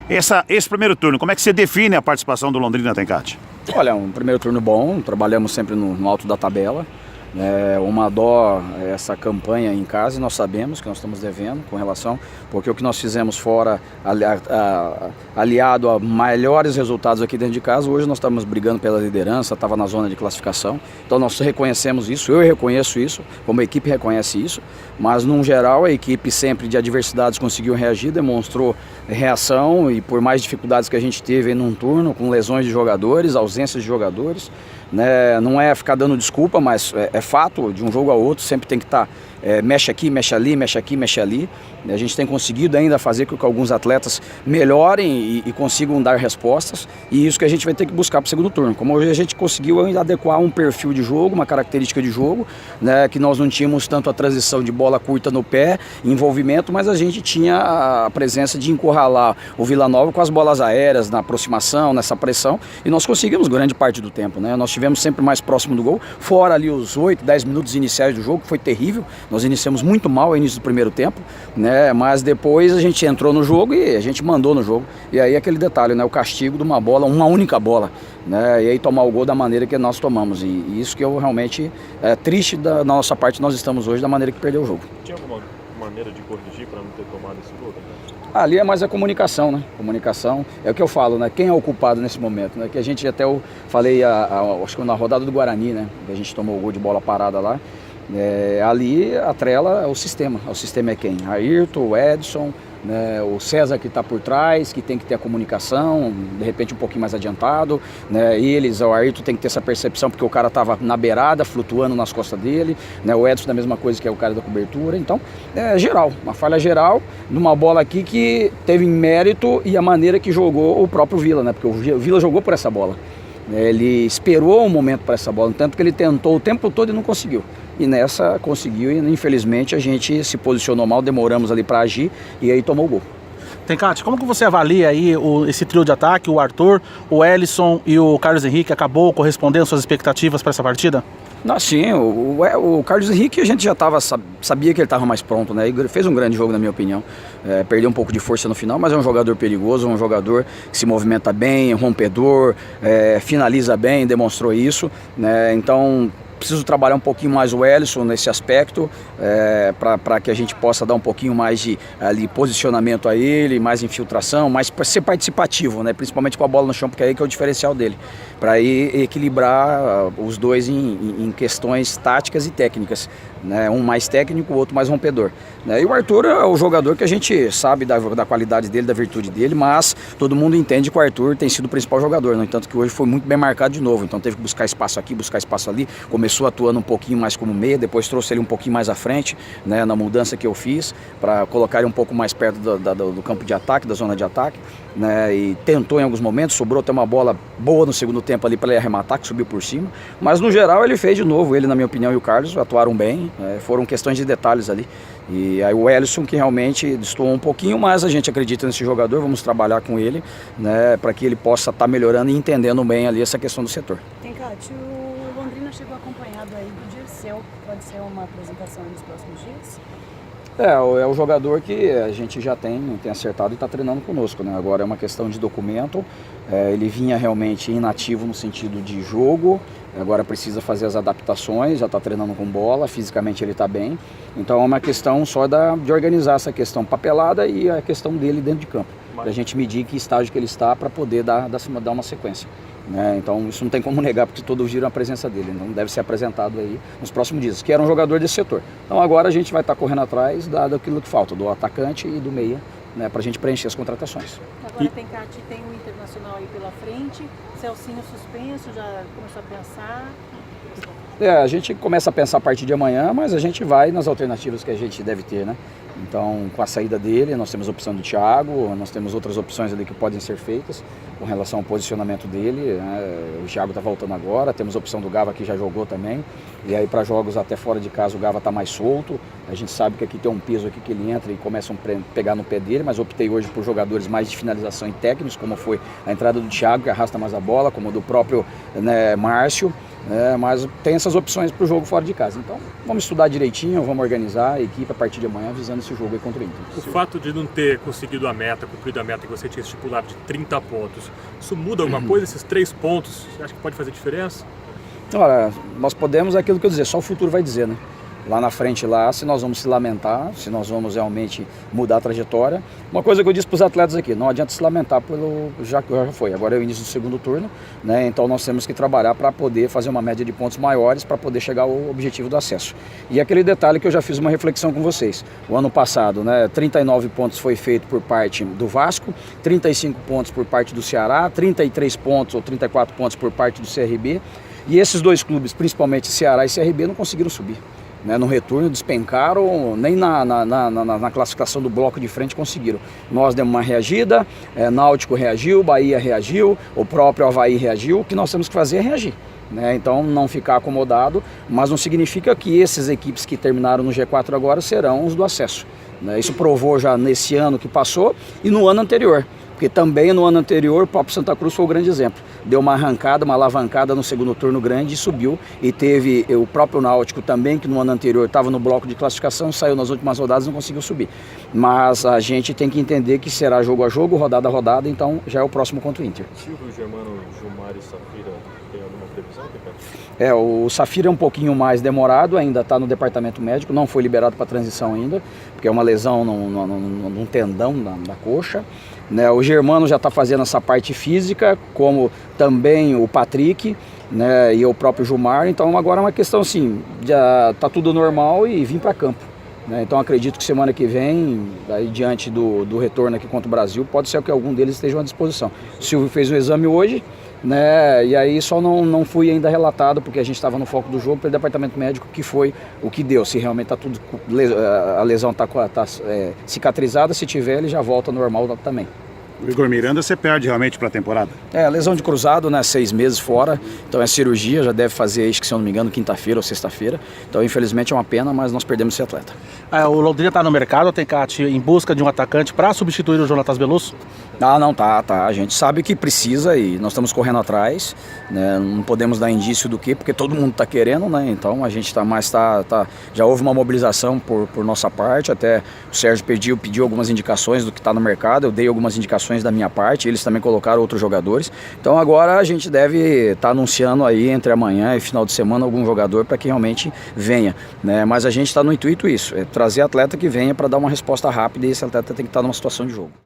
Esse primeiro turno, como é que você define a participação do Londrina, Tencati? Olha, um primeiro turno bom, trabalhamos sempre no alto da tabela. Uma dó essa campanha em casa, e nós sabemos que nós estamos devendo com relação, porque o que nós fizemos fora, aliado a melhores resultados aqui dentro de casa, hoje nós estamos brigando pela liderança, estava na zona de classificação, então nós reconhecemos isso, eu reconheço isso, como a equipe reconhece isso, mas num geral a equipe sempre de adversidades conseguiu reagir, demonstrou reação, e por mais dificuldades que a gente teve em um turno, com lesões de jogadores, ausências de jogadores, não é ficar dando desculpa, mas é fato, de um jogo a outro sempre tem que estar mexe aqui, mexe ali, mexe aqui, mexe ali. A gente tem conseguido ainda fazer com que alguns atletas melhorem e consigam dar respostas, e isso que a gente vai ter que buscar para o segundo turno. Como hoje a gente conseguiu ainda adequar um perfil de jogo, uma característica de jogo, que nós não tínhamos tanto a transição de bola curta no pé, envolvimento, mas a gente tinha a presença de encurralar o Vila Nova com as bolas aéreas, na aproximação, nessa pressão, e nós conseguimos grande parte do tempo. Nós tivemos sempre mais próximo do gol, fora ali os 8, 10 minutos iniciais do jogo, que foi terrível. Nós iniciamos muito mal no início do primeiro tempo, mas depois a gente entrou no jogo e a gente mandou no jogo. E aí aquele detalhe, o castigo de uma bola, uma única bola, e aí tomar o gol da maneira que nós tomamos. E isso que eu realmente, triste da nossa parte, nós estamos hoje da maneira que perdeu o jogo. Tinha alguma maneira de corrigir para não ter tomado esse gol? Ali é mais a comunicação, Comunicação, é o que eu falo, Quem é o culpado nesse momento, Que a gente até falei, acho que na rodada do Guarani, que a gente tomou o gol de bola parada lá. Ali atrela o sistema é quem? Ayrton, o Edson, o César que está por trás, que tem que ter a comunicação, de repente um pouquinho mais adiantado, o Ayrton tem que ter essa percepção, porque o cara estava na beirada, flutuando nas costas dele, o Edson da mesma coisa, que é o cara da cobertura. Então, geral, uma falha geral, numa bola aqui que teve mérito e a maneira que jogou o próprio Vila, porque o Vila jogou por essa bola. Ele esperou um momento para essa bola, tanto que ele tentou o tempo todo e não conseguiu. E nessa conseguiu, e infelizmente a gente se posicionou mal, demoramos ali para agir e aí tomou o gol. Tencati, como que você avalia aí esse trio de ataque, o Arthur, o Elisson e o Carlos Henrique, acabou correspondendo às suas expectativas para essa partida? Sim, o Carlos Henrique a gente já sabia que ele estava mais pronto, e fez um grande jogo na minha opinião, perdeu um pouco de força no final, mas é um jogador perigoso, um jogador que se movimenta bem, rompedor, finaliza bem, demonstrou isso, então preciso trabalhar um pouquinho mais o Elisson nesse aspecto, para que a gente possa dar um pouquinho mais de posicionamento a ele, mais infiltração, mais para ser participativo, principalmente com a bola no chão, porque aí que é o diferencial dele, para ir equilibrar os dois em questões táticas e técnicas, um mais técnico, o outro mais rompedor. E o Arthur é o jogador que a gente sabe da qualidade dele, da virtude dele, mas todo mundo entende que o Arthur tem sido o principal jogador, no entanto que hoje foi muito bem marcado de novo, então teve que buscar espaço aqui, buscar espaço ali, começou atuando um pouquinho mais como meia, depois trouxe ele um pouquinho mais à frente, na mudança que eu fiz, para colocar ele um pouco mais perto do campo de ataque, da zona de ataque, e tentou em alguns momentos, sobrou até uma bola boa no segundo tempo ali para ele arrematar, que subiu por cima, mas no geral ele fez de novo, ele na minha opinião e o Carlos atuaram bem, foram questões de detalhes ali. E aí o Elisson que realmente destoou um pouquinho, mas a gente acredita nesse jogador, vamos trabalhar com ele, para que ele possa estar melhorando e entendendo bem ali essa questão do setor. Tencati, o Londrina chegou acompanhado aí do Dirceu, pode ser uma apresentação nos próximos dias? É o jogador que a gente já tem acertado e está treinando conosco, Agora é uma questão de documento, ele vinha realmente inativo no sentido de jogo, agora precisa fazer as adaptações, já está treinando com bola, fisicamente ele está bem, então é uma questão só de organizar essa questão papelada e a questão dele dentro de campo, para a gente medir que estágio que ele está para poder dar uma sequência. Então isso não tem como negar, porque todos viram a presença dele, então deve ser apresentado aí nos próximos dias, que era um jogador desse setor. Então agora a gente vai estar correndo atrás daquilo que falta, do atacante e do meia, para a gente preencher as contratações. Agora Tencati, tem um Internacional aí pela frente, Celcinho suspenso, já começou a pensar? A gente começa a pensar a partir de amanhã, mas a gente vai nas alternativas que a gente deve ter, Então, com a saída dele, nós temos a opção do Thiago, nós temos outras opções ali que podem ser feitas com relação ao posicionamento dele, O Thiago está voltando agora, temos a opção do Gava que já jogou também, e aí para jogos até fora de casa o Gava está mais solto, a gente sabe que aqui tem um peso aqui que ele entra e começam a pegar no pé dele, mas optei hoje por jogadores mais de finalização e técnicos, como foi a entrada do Thiago, que arrasta mais a bola, como do próprio Márcio, mas tem essas opções para o jogo fora de casa. Então vamos estudar direitinho, vamos organizar a equipe a partir de amanhã visando esse jogo aí contra o Inter. O fato de não ter conseguido cumprido a meta que você tinha estipulado de 30 pontos, isso muda alguma coisa? Esses 3 pontos, você acha que pode fazer diferença? Olha, nós podemos, aquilo que eu dizer, só o futuro vai dizer, né? Lá na frente, lá, se nós vamos se lamentar, se nós vamos realmente mudar a trajetória. Uma coisa que eu disse para os atletas aqui, não adianta se lamentar já foi, agora é o início do segundo turno, né? Então nós temos que trabalhar para poder fazer uma média de pontos maiores para poder chegar ao objetivo do acesso. E aquele detalhe que eu já fiz uma reflexão com vocês, o ano passado, né, 39 pontos foi feito por parte do Vasco, 35 pontos por parte do Ceará, 33 pontos ou 34 pontos por parte do CRB, e esses dois clubes, principalmente Ceará e CRB, não conseguiram subir. No retorno despencaram, nem na classificação do bloco de frente conseguiram. Nós demos uma reagida, Náutico reagiu, Bahia reagiu, o próprio Avaí reagiu. O que nós temos que fazer é reagir. Então não ficar acomodado, mas não significa que essas equipes que terminaram no G4 agora serão os do acesso. Isso provou já nesse ano que passou e no ano anterior. Porque também no ano anterior o próprio Santa Cruz foi o grande exemplo. Deu uma arrancada, uma alavancada no segundo turno grande e subiu. E teve o próprio Náutico também, que no ano anterior estava no bloco de classificação, saiu nas últimas rodadas e não conseguiu subir. Mas a gente tem que entender que será jogo a jogo, rodada a rodada, então já é o próximo contra o Inter. Silvio, Germano, Gilmar e Safira, tem alguma previsão, Ricardo? O Safira é um pouquinho mais demorado, ainda está no departamento médico, não foi liberado para transição ainda, porque é uma lesão num tendão da coxa. O Germano já está fazendo essa parte física, como também o Patrick, e o próprio Gilmar. Então agora é uma questão assim, já está tudo normal e vir para campo. Então acredito que semana que vem, aí, diante do retorno aqui contra o Brasil, pode ser que algum deles esteja à disposição. O Silvio fez o exame hoje, e aí só não fui ainda relatado, porque a gente estava no foco do jogo pelo departamento médico, que foi o que deu. Se realmente está tudo, a lesão está cicatrizada, se tiver ele já volta normal também. O Igor Miranda você perde realmente para a temporada? Lesão de cruzado, 6 meses fora, então é cirurgia, já deve fazer, acho que se eu não me engano, quinta-feira ou sexta-feira. Então infelizmente é uma pena, mas nós perdemos esse atleta. O Londrina está no mercado, Tencati, em busca de um atacante para substituir o Jonatas Veloso? Não, tá. A gente sabe que precisa e nós estamos correndo atrás, não podemos dar indício do que, porque todo mundo está querendo, então a gente já houve uma mobilização por nossa parte, até o Sérgio pediu algumas indicações do que está no mercado, eu dei algumas indicações da minha parte, eles também colocaram outros jogadores, então agora a gente deve estar anunciando aí entre amanhã e final de semana algum jogador para que realmente venha, mas a gente está no intuito isso, é trazer atleta que venha para dar uma resposta rápida e esse atleta tem que estar numa situação de jogo.